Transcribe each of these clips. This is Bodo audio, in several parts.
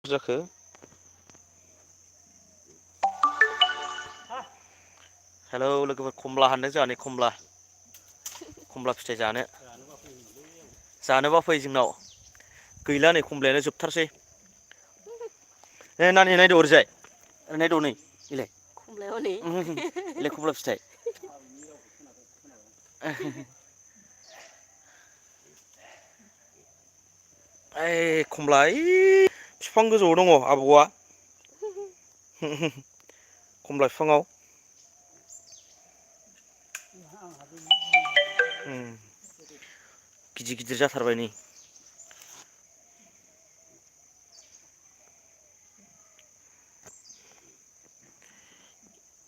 जाखो हेलौ लोगोफोर खमला हानदों जोंहा नै खमला फिथाइ जानोबा फै जोंनाव गैला नै खमलायानो जोबथारसै नानि नायदो ओरैजाय नायद नै इलाय इलाय खमला फिथाइ ओइ खमला ओइ बिफां गोजौआव दङ आबौआ खमला बिफाङाव गिदिर गिदिर जाथारबाय नै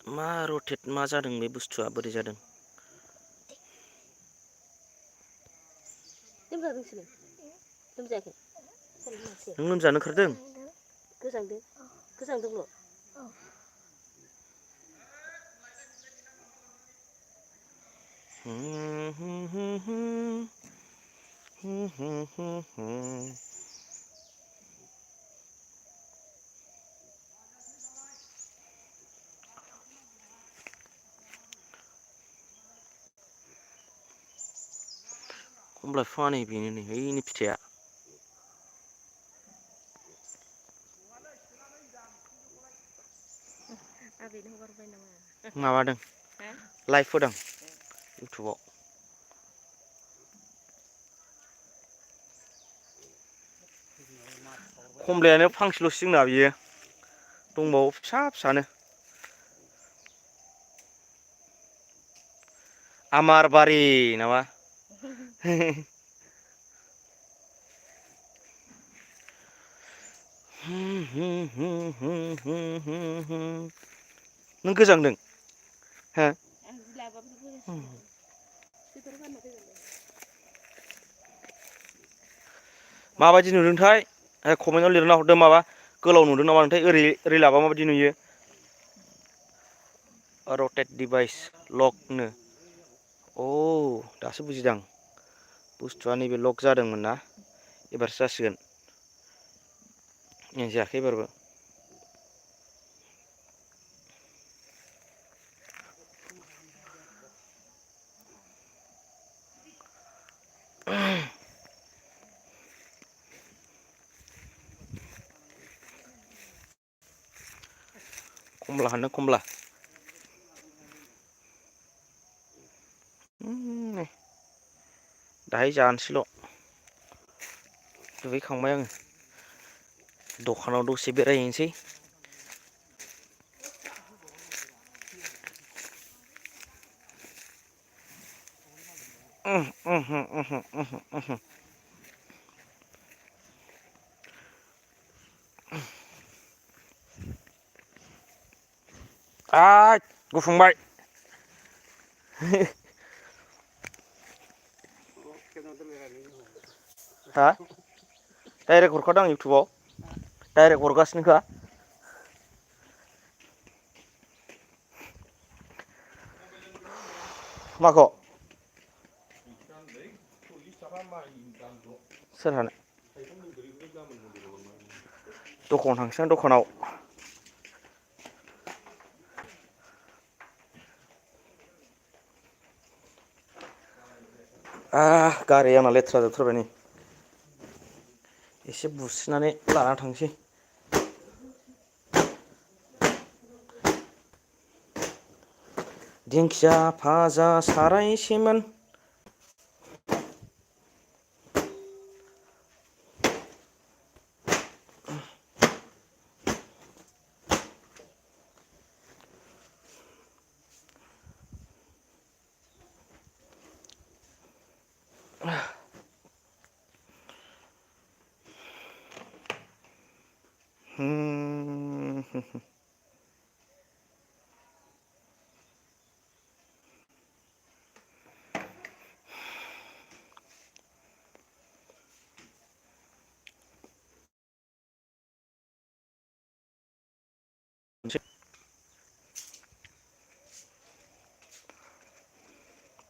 मा रटेट मा जादों बे बुस्थुआ बोरै जादों नों लोमजानो ओंखारदों गोजांदोंल' खमला बिफाङा नै बेनो नै ओइनि फिथाइया माबादों लाइभ होदों इउटुबाव खमलायानो फांसेल'सो जोंना बियो दंबावो फिसा फिसानो आमारबारि नामा नों गोजांदों हो माबायदि नुदोंथाय कमेन्टआव लिरना हरदो माबा गोलाव नुदों नामा नोंथाय ओरै लाबा माबायदि नुयो रटेट डिभाइस लकनो अ दासो बुजिदां बुस्थुआ नैबे लक जादोंमोन ना एबारसो जासिगोन जायाखै एबारबो खमला हानदों खमला दाहाय जानोसैल' दुगैखांबाय आङो दखानाव दसे बेरायहैनोसै गुफुंबाय हा डाइरेक्ट हरखादों आं इउटुबाव डाइरेक्ट हरगासिनोखा माखौ सोरहानो दखानाव थांसै आं दखानाव गारिया आंना लेथ्रा जोबथारबाय नै एसे बुस्रिनानै लाना थांसै दिंखिया भाजा सारायसेमोन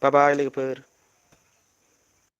बाय बाय लोगोफोर